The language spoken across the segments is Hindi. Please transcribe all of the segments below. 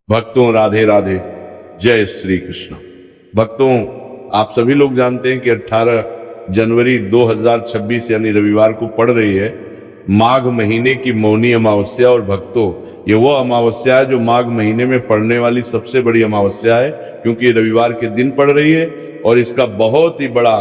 भक्तों राधे राधे, जय श्री कृष्ण। भक्तों, आप सभी लोग जानते हैं कि 18 जनवरी 2026 यानी रविवार को पड़ रही है माघ महीने की मौनी अमावस्या। और भक्तों, ये वो अमावस्या है जो माघ महीने में पड़ने वाली सबसे बड़ी अमावस्या है, क्योंकि रविवार के दिन पड़ रही है और इसका बहुत ही बड़ा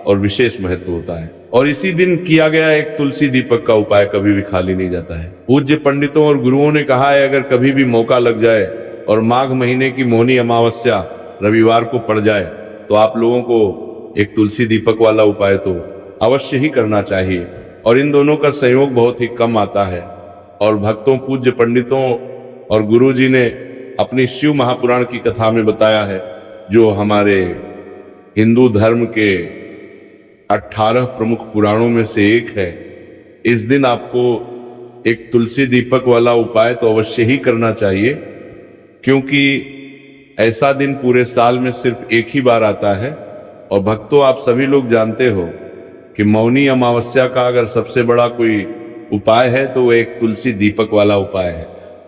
और विशेष महत्व होता है। और इसी दिन किया गया एक तुलसी दीपक का उपाय कभी भी खाली नहीं जाता है। पूज्य पंडितों और गुरुओं ने कहा है, अगर कभी भी मौका लग जाए और माघ महीने की मौनी अमावस्या रविवार को पड़ जाए तो आप लोगों को एक तुलसी दीपक वाला उपाय तो अवश्य ही करना चाहिए। और इन दोनों का संयोग बहुत ही कम आता है। और भक्तों, पूज्य पंडितों और गुरुजी ने अपनी शिव महापुराण की कथा में बताया है, जो हमारे हिंदू धर्म के 18 प्रमुख पुराणों में से एक है। इस दिन आपको एक तुलसी दीपक वाला उपाय तो अवश्य ही करना चाहिए, क्योंकि ऐसा दिन पूरे साल में सिर्फ एक ही बार आता है। और भक्तों, आप सभी लोग जानते हो कि मौनी अमावस्या का अगर सबसे बड़ा कोई उपाय है तो वो एक तुलसी दीपक वाला उपाय है।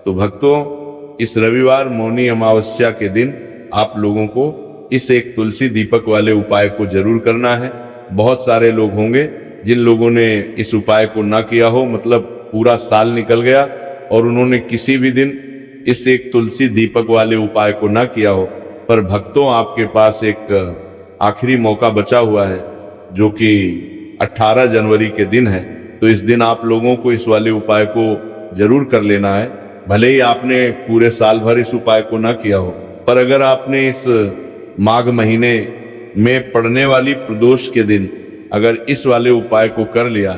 तो भक्तों, इस रविवार मौनी अमावस्या के दिन आप लोगों को इस एक तुलसी दीपक वाले उपाय को जरूर करना है। बहुत सारे लोग होंगे जिन लोगों ने इस उपाय को ना किया हो, मतलब पूरा साल निकल गया और उन्होंने किसी भी दिन इस एक तुलसी दीपक वाले उपाय को ना किया हो। पर भक्तों, आपके पास एक आखिरी मौका बचा हुआ है, जो कि 18 जनवरी के दिन है। तो इस दिन आप लोगों को इस वाले उपाय को जरूर कर लेना है। भले ही आपने पूरे साल भर इस उपाय को ना किया हो, पर अगर आपने इस माघ महीने में पड़ने वाली प्रदोष के दिन अगर इस वाले उपाय को कर लिया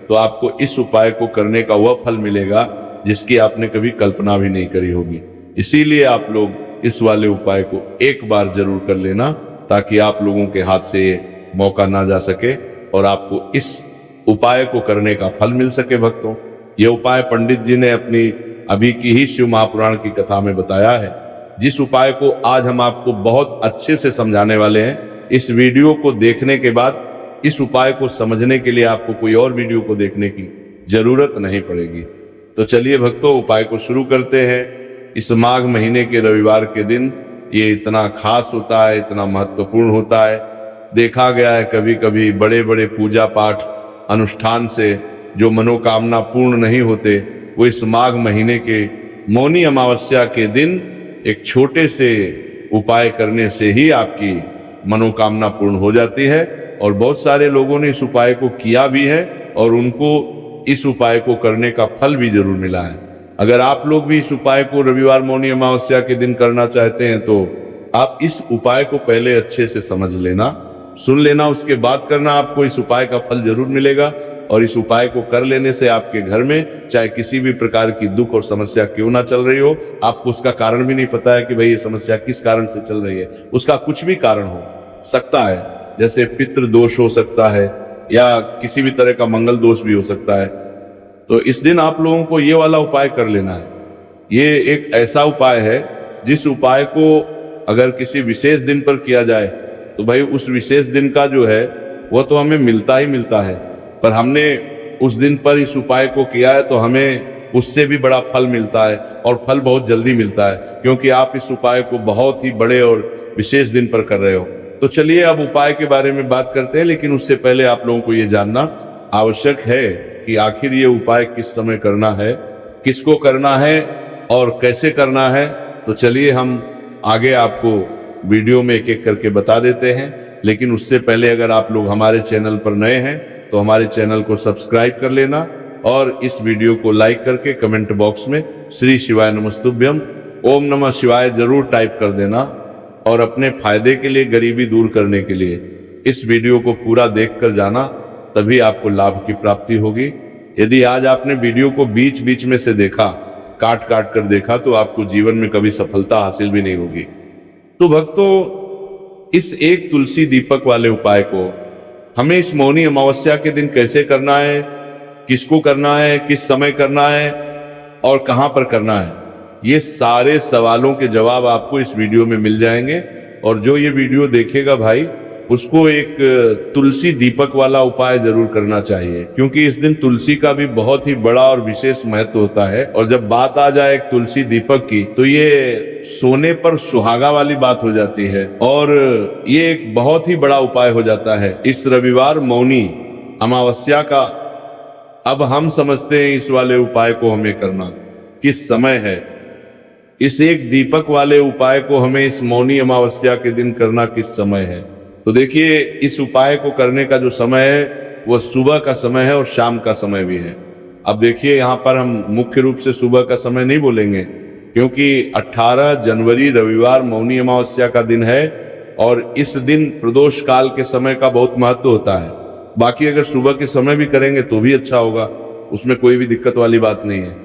तो आपको इस उपाय को करने का वह फल मिलेगा जिसकी आपने कभी कल्पना भी नहीं करी होगी। इसीलिए आप लोग इस वाले उपाय को एक बार जरूर कर लेना, ताकि आप लोगों के हाथ से ये मौका ना जा सके और आपको इस उपाय को करने का फल मिल सके। भक्तों, ये उपाय पंडित जी ने अपनी अभी की ही शिव महापुराण की कथा में बताया है, जिस उपाय को आज हम आपको बहुत अच्छे से समझाने वाले हैं। इस वीडियो को देखने के बाद इस उपाय को समझने के लिए आपको कोई और वीडियो को देखने की जरूरत नहीं पड़ेगी। तो चलिए भक्तों, उपाय को शुरू करते हैं। इस माघ महीने के रविवार के दिन ये इतना खास होता है, इतना महत्वपूर्ण होता है। देखा गया है कभी कभी बड़े बड़े पूजा पाठ अनुष्ठान से जो मनोकामना पूर्ण नहीं होते, वो इस माघ महीने के मौनी अमावस्या के दिन एक छोटे से उपाय करने से ही आपकी मनोकामना पूर्ण हो जाती है। और बहुत सारे लोगों ने इस उपाय को किया भी है और उनको इस उपाय को करने का फल भी जरूर मिला है। अगर आप लोग भी इस उपाय को रविवार मौनी अमावस्या के दिन करना चाहते हैं तो आप इस उपाय को पहले अच्छे से समझ लेना, सुन लेना, उसके बाद करना। आपको इस उपाय का फल जरूर मिलेगा। और इस उपाय को कर लेने से आपके घर में चाहे किसी भी प्रकार की दुख और समस्या क्यों ना चल रही हो, आपको उसका कारण भी नहीं पता है कि भाई ये समस्या किस कारण से चल रही है, उसका कुछ भी कारण हो सकता है, जैसे पितृ दोष हो सकता है या किसी भी तरह का मंगल दोष भी हो सकता है। तो इस दिन आप लोगों को ये वाला उपाय कर लेना है। ये एक ऐसा उपाय है जिस उपाय को अगर किसी विशेष दिन पर किया जाए तो भाई उस विशेष दिन का जो है वो तो हमें मिलता ही मिलता है, पर हमने उस दिन पर इस उपाय को किया है तो हमें उससे भी बड़ा फल मिलता है, और फल बहुत जल्दी मिलता है, क्योंकि आप इस उपाय को बहुत ही बड़े और विशेष दिन पर कर रहे हो। तो चलिए अब उपाय के बारे में बात करते हैं, लेकिन उससे पहले आप लोगों को ये जानना आवश्यक है कि आखिर ये उपाय किस समय करना है, किसको करना है और कैसे करना है। तो चलिए हम आगे आपको वीडियो में एक एक करके बता देते हैं। लेकिन उससे पहले अगर आप लोग हमारे चैनल पर नए हैं तो हमारे चैनल को सब्सक्राइब कर लेना और इस वीडियो को लाइक करके कमेंट बॉक्स में श्री शिवाय नमस्तुभ्यम, ओम नमः शिवाय जरूर टाइप कर देना। और अपने फायदे के लिए, गरीबी दूर करने के लिए इस वीडियो को पूरा देख कर जाना, तभी आपको लाभ की प्राप्ति होगी। यदि आज आपने वीडियो को बीच बीच में से देखा, काट काट कर देखा, तो आपको जीवन में कभी सफलता हासिल भी नहीं होगी। तो भक्तों, इस एक तुलसी दीपक वाले उपाय को हमें इस मौनी अमावस्या के दिन कैसे करना है, किसको करना है, किस समय करना है और कहां पर करना है, ये सारे सवालों के जवाब आपको इस वीडियो में मिल जाएंगे। और जो ये वीडियो देखेगा भाई, उसको एक तुलसी दीपक वाला उपाय जरूर करना चाहिए, क्योंकि इस दिन तुलसी का भी बहुत ही बड़ा और विशेष महत्व होता है। और जब बात आ जाए एक तुलसी दीपक की, तो ये सोने पर सुहागा वाली बात हो जाती है और ये एक बहुत ही बड़ा उपाय हो जाता है। इस रविवार मौनी अमावस्या का अब हम समझते हैं इस वाले उपाय को हमें करना किस समय है। इस एक दीपक वाले उपाय को हमें इस मौनी अमावस्या के दिन करना किस समय है। तो देखिए, इस उपाय को करने का जो समय है वो सुबह का समय है और शाम का समय भी है। अब देखिए, यहाँ पर हम मुख्य रूप से सुबह का समय नहीं बोलेंगे, क्योंकि 18 जनवरी रविवार मौनी अमावस्या का दिन है और इस दिन प्रदोष काल के समय का बहुत महत्व होता है। बाकी अगर सुबह के समय भी करेंगे तो भी अच्छा होगा, उसमें कोई भी दिक्कत वाली बात नहीं है।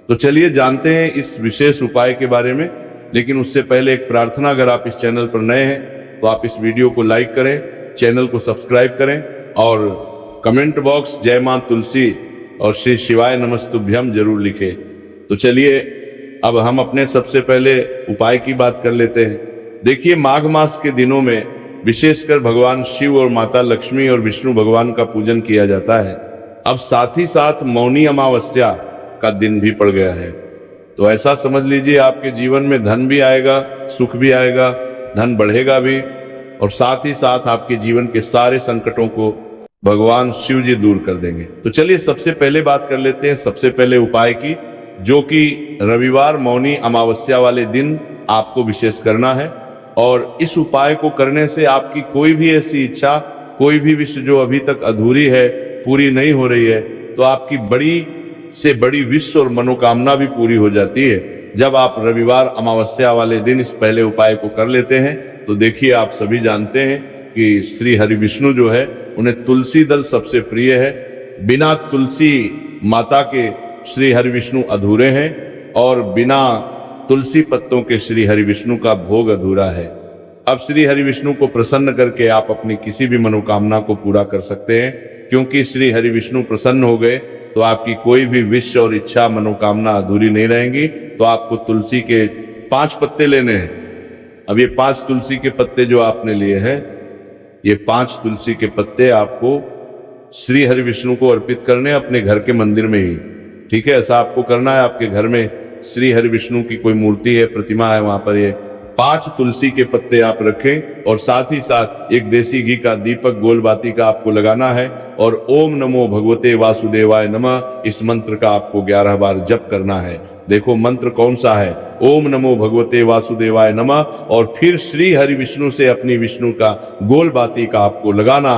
तो चलिए जानते हैं इस विशेष उपाय के बारे में। लेकिन उससे पहले एक प्रार्थना, अगर आप इस चैनल पर नए हैं तो आप इस वीडियो को लाइक करें, चैनल को सब्सक्राइब करें और कमेंट बॉक्स जय मां तुलसी और श्री शिवाय नमस्तुभ्यम जरूर लिखें। तो चलिए अब हम अपने सबसे पहले उपाय की बात कर लेते हैं। देखिए, माघ मास के दिनों में विशेषकर भगवान शिव और माता लक्ष्मी और विष्णु भगवान का पूजन किया जाता है। अब साथ ही साथ मौनी अमावस्या का दिन भी पड़ गया है, तो ऐसा समझ लीजिए आपके जीवन में धन भी आएगा, सुख भी आएगा, धन बढ़ेगा भी, और साथ ही साथ आपके जीवन के सारे संकटों को भगवान शिव जी दूर कर देंगे। तो चलिए सबसे पहले बात कर लेते हैं सबसे पहले उपाय की, जो कि रविवार मौनी अमावस्या वाले दिन आपको विशेष करना है। और इस उपाय को करने से आपकी कोई भी ऐसी इच्छा, कोई भी विश जो अभी तक अधूरी है, पूरी नहीं हो रही है, तो आपकी बड़ी से बड़ी विश और मनोकामना भी पूरी हो जाती है जब आप रविवार अमावस्या वाले दिन इस पहले उपाय को कर लेते हैं। तो देखिए, आप सभी जानते हैं कि श्री हरि विष्णु जो है उन्हें तुलसी दल सबसे प्रिय है। बिना तुलसी माता के श्री हरि विष्णु अधूरे हैं और बिना तुलसी पत्तों के श्री हरि विष्णु का भोग अधूरा है। अब श्री हरि विष्णु को प्रसन्न करके आप अपनी किसी भी मनोकामना को पूरा कर सकते हैं, क्योंकि श्री हरि विष्णु प्रसन्न हो गए तो आपकी कोई भी विश और इच्छा मनोकामना अधूरी नहीं रहेंगी। तो आपको तुलसी के 5 पत्ते लेने हैं। अब ये 5 तुलसी के पत्ते जो आपने लिए हैं, ये 5 तुलसी के पत्ते आपको श्री हरि विष्णु को अर्पित करने अपने घर के मंदिर में ही। ठीक है, ऐसा आपको करना है। आपके घर में श्री हरि विष्णु की कोई मूर्ति है, प्रतिमा है, वहां पर ये 5 तुलसी के पत्ते आप रखें और साथ ही साथ एक देसी घी का दीपक गोल बाती का आपको लगाना है और ओम नमो भगवते वासुदेवाय नमः इस मंत्र का आपको 11 बार जप करना है। देखो मंत्र कौन सा है, ओम नमो भगवते वासुदेवाय नमः, और फिर श्री हरि विष्णु से अपनी विष्णु का गोल बाती का आपको लगाना,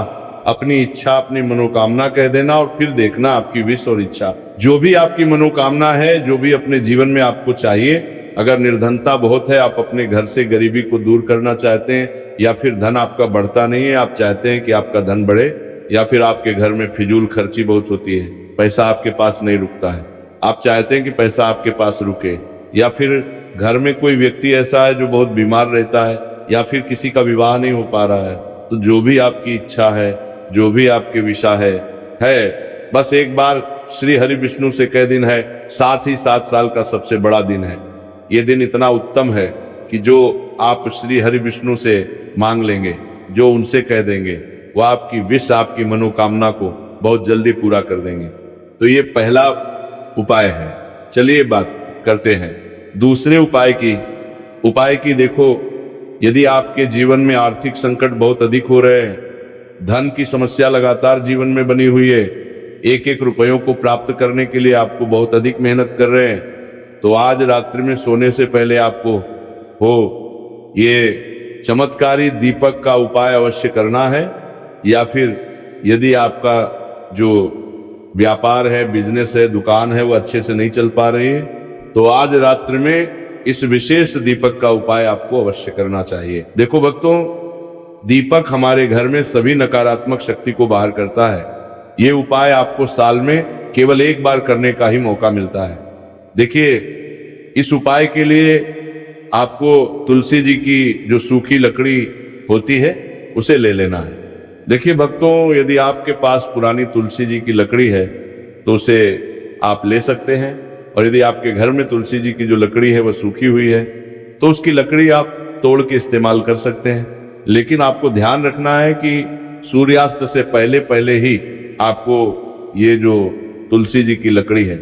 अपनी इच्छा अपनी मनोकामना कह देना और फिर देखना आपकी विश और इच्छा, जो भी आपकी मनोकामना है, जो भी अपने जीवन में आपको चाहिए। अगर निर्धनता बहुत है, आप अपने घर से गरीबी को दूर करना चाहते हैं, या फिर धन आपका बढ़ता नहीं है, आप चाहते हैं कि आपका धन बढ़े, या फिर आपके घर में फिजूल खर्ची बहुत होती है, पैसा आपके पास नहीं रुकता है, आप चाहते हैं कि पैसा आपके पास रुके, या फिर घर में कोई व्यक्ति ऐसा है जो बहुत बीमार रहता है, या फिर किसी का विवाह नहीं हो पा रहा है, तो जो भी आपकी इच्छा है, जो भी आपके विषय है, बस एक बार श्री हरि विष्णु से कह दिन है। साथ ही 7 साल का सबसे बड़ा दिन है। ये दिन इतना उत्तम है कि जो आप श्री हरि विष्णु से मांग लेंगे, जो उनसे कह देंगे, वह आपकी विश, आपकी मनोकामना को बहुत जल्दी पूरा कर देंगे। तो ये पहला उपाय है। चलिए बात करते हैं दूसरे उपाय की। देखो, यदि आपके जीवन में आर्थिक संकट बहुत अधिक हो रहे हैं, धन की समस्या लगातार जीवन में बनी हुई है, एक एक रुपयों को प्राप्त करने के लिए आपको बहुत अधिक मेहनत कर रहे हैं, तो आज रात्रि में सोने से पहले आपको ये चमत्कारी दीपक का उपाय अवश्य करना है। या फिर यदि आपका जो व्यापार है, बिजनेस है, दुकान है, वो अच्छे से नहीं चल पा रही है, तो आज रात्रि में इस विशेष दीपक का उपाय आपको अवश्य करना चाहिए। देखो भक्तों, दीपक हमारे घर में सभी नकारात्मक शक्ति को बाहर करता है। ये उपाय आपको साल में केवल एक बार करने का ही मौका मिलता है। देखिए, इस उपाय के लिए आपको तुलसी जी की जो सूखी लकड़ी होती है उसे ले लेना है। देखिए भक्तों, यदि आपके पास पुरानी तुलसी जी की लकड़ी है तो उसे आप ले सकते हैं, और यदि आपके घर में तुलसी जी की जो लकड़ी है वह सूखी हुई है तो उसकी लकड़ी आप तोड़ के इस्तेमाल कर सकते हैं। लेकिन आपको ध्यान रखना है कि सूर्यास्त से पहले पहले ही आपको ये जो तुलसी जी की लकड़ी है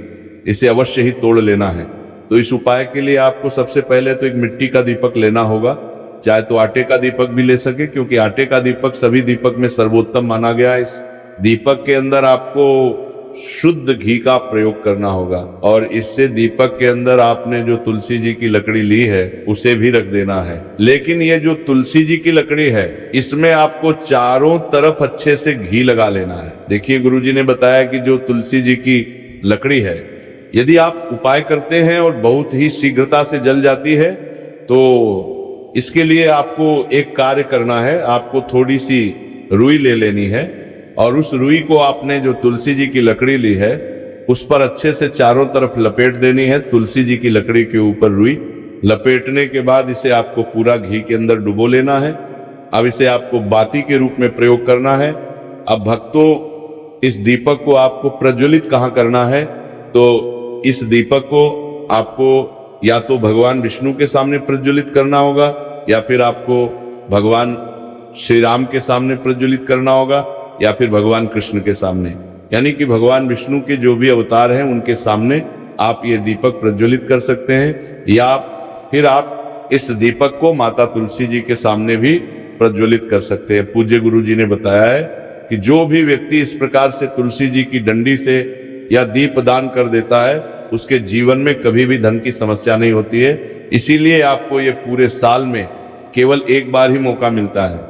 इसे अवश्य ही तोड़ लेना है। तो इस उपाय के लिए आपको सबसे पहले तो एक मिट्टी का दीपक लेना होगा, चाहे तो आटे का दीपक भी ले सके, क्योंकि आटे का दीपक सभी दीपक में सर्वोत्तम माना गया है। इस दीपक के अंदर आपको शुद्ध घी का प्रयोग करना होगा और इससे दीपक के अंदर आपने जो तुलसी जी की लकड़ी ली है उसे भी रख देना है। लेकिन ये जो तुलसी जी की लकड़ी है इसमें आपको चारों तरफ अच्छे से घी लगा लेना है। देखिए, गुरुजी ने बताया कि जो तुलसी जी की लकड़ी है यदि आप उपाय करते हैं और बहुत ही शीघ्रता से जल जाती है तो इसके लिए आपको एक कार्य करना है। आपको थोड़ी सी रुई ले लेनी है और उस रुई को आपने जो तुलसी जी की लकड़ी ली है उस पर अच्छे से चारों तरफ लपेट देनी है। तुलसी जी की लकड़ी के ऊपर रुई लपेटने के बाद इसे आपको पूरा घी के अंदर डुबो लेना है। अब इसे आपको बाती के रूप में प्रयोग करना है। अब भक्तों, इस दीपक को आपको प्रज्वलित कहाँ करना है? तो इस दीपक को आपको या तो भगवान विष्णु के सामने प्रज्वलित करना होगा या फिर आपको भगवान श्री राम के सामने प्रज्वलित करना होगा या फिर भगवान कृष्ण के सामने, यानी कि भगवान विष्णु के जो भी अवतार हैं उनके सामने आप ये दीपक प्रज्वलित कर सकते हैं, या फिर आप इस दीपक को माता तुलसी जी के सामने भी प्रज्वलित कर सकते हैं। पूज्य गुरु जी ने बताया है कि जो भी व्यक्ति इस प्रकार से तुलसी जी की डंडी से या दीप दान कर देता है उसके जीवन में कभी भी धन की समस्या नहीं होती है। इसीलिए आपको ये पूरे साल में केवल एक बार ही मौका मिलता है।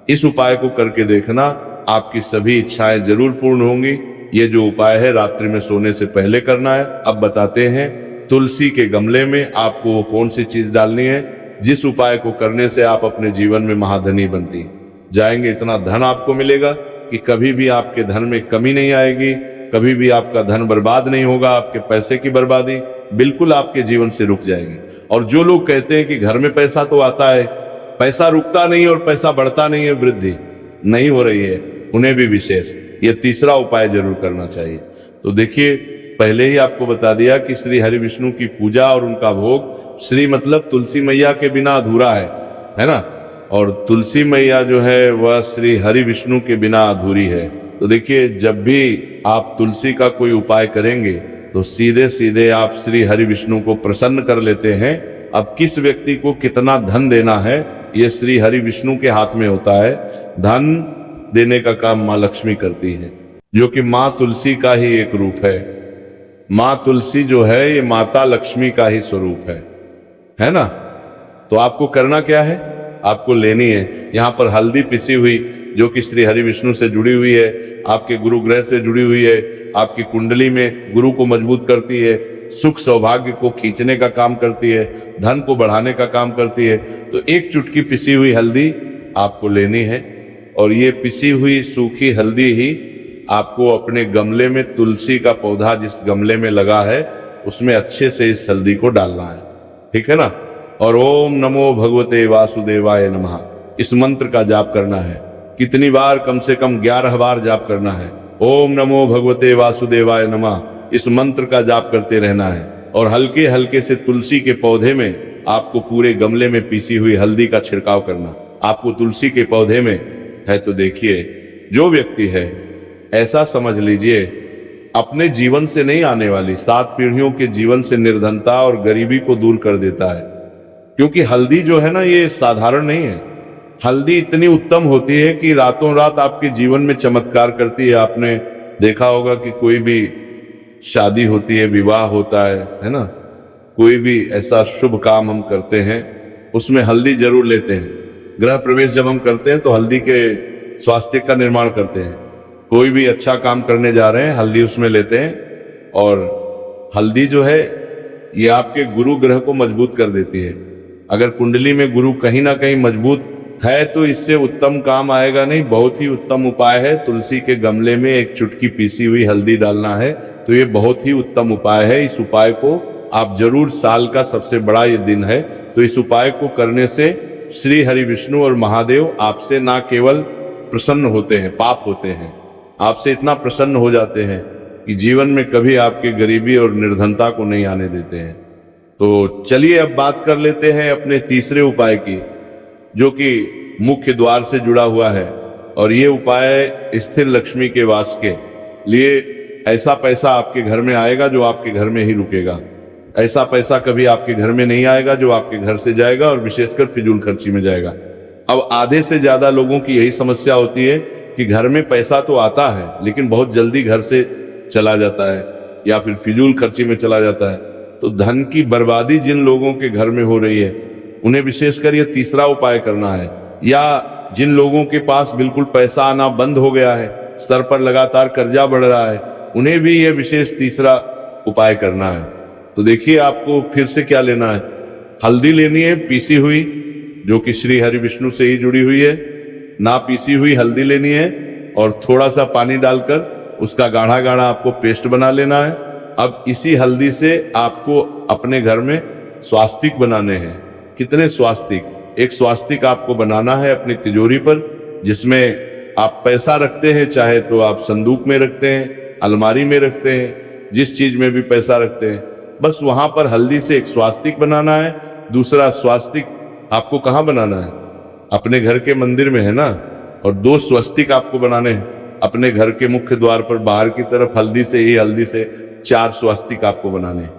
इस उपाय को करके देखना, आपकी सभी इच्छाएं जरूर पूर्ण होंगी। ये जो उपाय है रात्रि में सोने से पहले करना है। अब बताते हैं तुलसी के गमले में आपको वो कौन सी चीज डालनी है जिस उपाय को करने से आप अपने जीवन में महाधनी बनती जाएंगे। इतना धन आपको मिलेगा कि कभी भी आपके धन में कमी नहीं आएगी, कभी भी आपका धन बर्बाद नहीं होगा। आपके पैसे की बर्बादी बिल्कुल आपके जीवन से रुक जाएगी। और जो लोग कहते हैं कि घर में पैसा तो आता है, पैसा रुकता नहीं और पैसा बढ़ता नहीं है, वृद्धि नहीं हो रही है, उन्हें भी विशेष ये तीसरा उपाय जरूर करना चाहिए। तो देखिए, पहले ही आपको बता दिया कि श्री हरि विष्णु की पूजा और उनका भोग, श्री मतलब तुलसी मैया के बिना अधूरा है ना, और तुलसी मैया जो है वह श्री हरि विष्णु के बिना अधूरी है। तो देखिए, जब भी आप तुलसी का कोई उपाय करेंगे तो सीधे सीधे आप श्री हरि विष्णु को प्रसन्न कर लेते हैं। अब किस व्यक्ति को कितना धन देना है ये श्री हरि विष्णु के हाथ में होता है। धन देने का काम माँ लक्ष्मी करती है, जो कि माँ तुलसी का ही एक रूप है। माँ तुलसी जो है ये माता लक्ष्मी का ही स्वरूप है ना। तो आपको करना क्या है? आपको लेनी है यहाँ पर हल्दी पिसी हुई, जो कि श्री हरि विष्णु से जुड़ी हुई है, आपके गुरु ग्रह से जुड़ी हुई है, आपकी कुंडली में गुरु को मजबूत करती है, सुख सौभाग्य को खींचने का काम करती है, धन को बढ़ाने का काम करती है। तो एक चुटकी पिसी हुई हल्दी आपको लेनी है और ये पिसी हुई सूखी हल्दी ही आपको अपने गमले में, तुलसी का पौधा जिस गमले में लगा है उसमें अच्छे से इस हल्दी को डालना है, ठीक है ना। और ओम नमो भगवते वासुदेवाय नमः इस मंत्र का जाप करना है। कितनी बार? कम से कम 11 बार जाप करना है। ओम नमो भगवते वासुदेवाय नमः इस मंत्र का जाप करते रहना है। और हल्के हल्के से तुलसी के पौधे में आपको पूरे गमले में पीसी हुई हल्दी का छिड़काव करना। आपको तुलसी के पौधे में है तो देखिए, जो व्यक्ति है ऐसा समझ लीजिए अपने जीवन से नहीं आने वाली 7 पीढ़ियों के जीवन से निर्धनता और गरीबी को दूर कर देता है। क्योंकि हल्दी जो है ना ये साधारण नहीं है। हल्दी इतनी उत्तम होती है कि रातों रात आपके जीवन में चमत्कार करती है। आपने देखा होगा कि कोई भी शादी होती है, विवाह होता है ना, कोई भी ऐसा शुभ काम हम करते हैं उसमें हल्दी जरूर लेते हैं। गृह प्रवेश जब हम करते हैं तो हल्दी के स्वास्थ्य का निर्माण करते हैं। कोई भी अच्छा काम करने जा रहे हैं हल्दी उसमें लेते हैं। और हल्दी जो है ये आपके गुरु ग्रह को मजबूत कर देती है। अगर कुंडली में गुरु कहीं ना कहीं मजबूत है तो इससे उत्तम काम आएगा नहीं। बहुत ही उत्तम उपाय है। तुलसी के गमले में एक चुटकी पीसी हुई हल्दी डालना है, तो ये बहुत ही उत्तम उपाय है। इस उपाय को आप जरूर, साल का सबसे बड़ा ये दिन है तो इस उपाय को करने से श्री हरि विष्णु और महादेव आपसे ना केवल प्रसन्न होते हैं, पाप होते हैं, आपसे इतना प्रसन्न हो जाते हैं कि जीवन में कभी आपके गरीबी और निर्धनता को नहीं आने देते हैं। तो चलिए अब बात कर लेते हैं अपने तीसरे उपाय की, जो कि मुख्य द्वार से जुड़ा हुआ है और ये उपाय स्थिर लक्ष्मी के वास के लिए ऐसा पैसा आपके घर में आएगा जो आपके घर में ही रुकेगा। ऐसा पैसा कभी आपके घर में नहीं आएगा जो आपके घर से जाएगा और विशेषकर फिजूल खर्ची में जाएगा। अब आधे से ज्यादा लोगों की यही समस्या होती है कि घर में पैसा तो आता है लेकिन बहुत जल्दी घर से चला जाता है या फिर फिजूल खर्ची में चला जाता है। तो धन की बर्बादी जिन लोगों के घर में हो रही है उन्हें विशेषकर ये तीसरा उपाय करना है, या जिन लोगों के पास बिल्कुल पैसा आना बंद हो गया है, सर पर लगातार कर्जा बढ़ रहा है, उन्हें भी ये विशेष तीसरा उपाय करना है। तो देखिए आपको फिर से क्या लेना है। हल्दी लेनी है पीसी हुई, जो कि श्री हरि विष्णु से ही जुड़ी हुई है। ना पीसी हुई हल्दी लेनी है और थोड़ा सा पानी डालकर उसका गाढ़ा गाढ़ा आपको पेस्ट बना लेना है। अब इसी हल्दी से आपको अपने घर में स्वास्तिक बनाने हैं। कितने स्वास्तिक? एक स्वास्तिक आपको बनाना है अपनी तिजोरी पर, जिसमें आप पैसा रखते हैं, चाहे तो आप संदूक में रखते हैं, अलमारी में रखते हैं, जिस चीज में भी पैसा रखते हैं, बस वहां पर हल्दी से एक स्वास्तिक बनाना है। दूसरा स्वास्तिक आपको कहाँ बनाना है? अपने घर के मंदिर में, है ना। और 2 स्वस्तिक आपको बनाने हैं अपने घर के मुख्य द्वार पर बाहर की तरफ। हल्दी से 4 स्वस्तिक आपको बनाने हैं।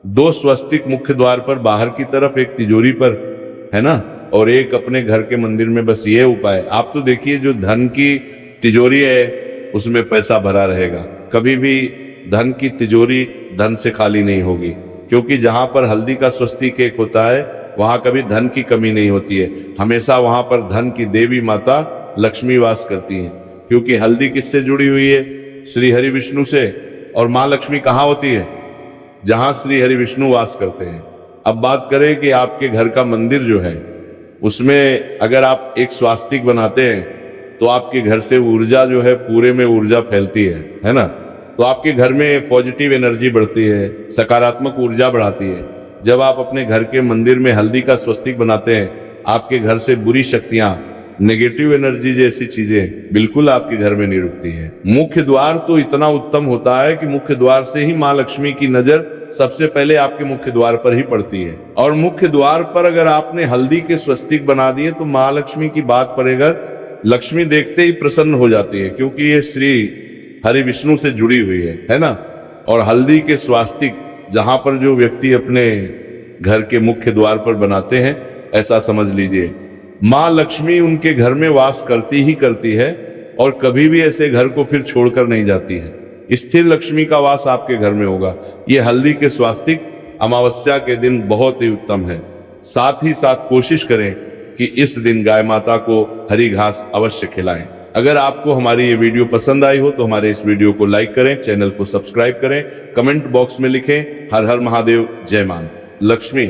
2 स्वस्तिक मुख्य द्वार पर बाहर की तरफ, एक तिजोरी पर, है ना, और एक अपने घर के मंदिर में। बस ये उपाय। आप तो देखिए जो धन की तिजोरी है उसमें पैसा भरा रहेगा। कभी भी धन की तिजोरी धन से खाली नहीं होगी, क्योंकि जहां पर हल्दी का स्वस्तिक एक होता है वहां कभी धन की कमी नहीं होती है। हमेशा वहां पर धन की देवी माता लक्ष्मी वास करती हैं, क्योंकि हल्दी किससे जुड़ी हुई है? श्री हरि विष्णु से। और माँ लक्ष्मी कहाँ होती है? जहां श्री हरि विष्णु वास करते हैं। अब बात करें कि आपके घर का मंदिर जो है उसमें अगर आप एक स्वास्तिक बनाते हैं तो आपके घर से ऊर्जा जो है, पूरे में ऊर्जा फैलती है ना। तो आपके घर में पॉजिटिव एनर्जी बढ़ती है, सकारात्मक ऊर्जा बढ़ाती है। जब आप अपने घर के मंदिर में हल्दी का स्वस्तिक बनाते हैं, आपके घर से बुरी शक्तियां, नेगेटिव एनर्जी जैसी चीजें बिल्कुल आपके घर में नहीं रुकती है। मुख्य द्वार तो इतना उत्तम होता है कि मुख्य द्वार से ही माँ लक्ष्मी की नजर सबसे पहले आपके मुख्य द्वार पर ही पड़ती है। और मुख्य द्वार पर अगर आपने हल्दी के स्वस्तिक बना दिए तो माँ लक्ष्मी की बात पर अगर लक्ष्मी देखते ही प्रसन्न हो जाती है, क्योंकि ये श्री हरि विष्णु से जुड़ी हुई है ना। और हल्दी के स्वास्तिक जहां पर जो व्यक्ति अपने घर के मुख्य द्वार पर बनाते हैं, ऐसा समझ लीजिए माँ लक्ष्मी उनके घर में वास करती ही करती है और कभी भी ऐसे घर को फिर छोड़कर नहीं जाती है। स्थिर लक्ष्मी का वास आपके घर में होगा। ये हल्दी के स्वास्तिक अमावस्या के दिन बहुत ही उत्तम है। साथ ही साथ कोशिश करें कि इस दिन गाय माता को हरी घास अवश्य खिलाएं। अगर आपको हमारी ये वीडियो पसंद आई हो तो हमारे इस वीडियो को लाइक करें, चैनल को सब्सक्राइब करें, कमेंट बॉक्स में लिखें हर हर महादेव, जय मां लक्ष्मी।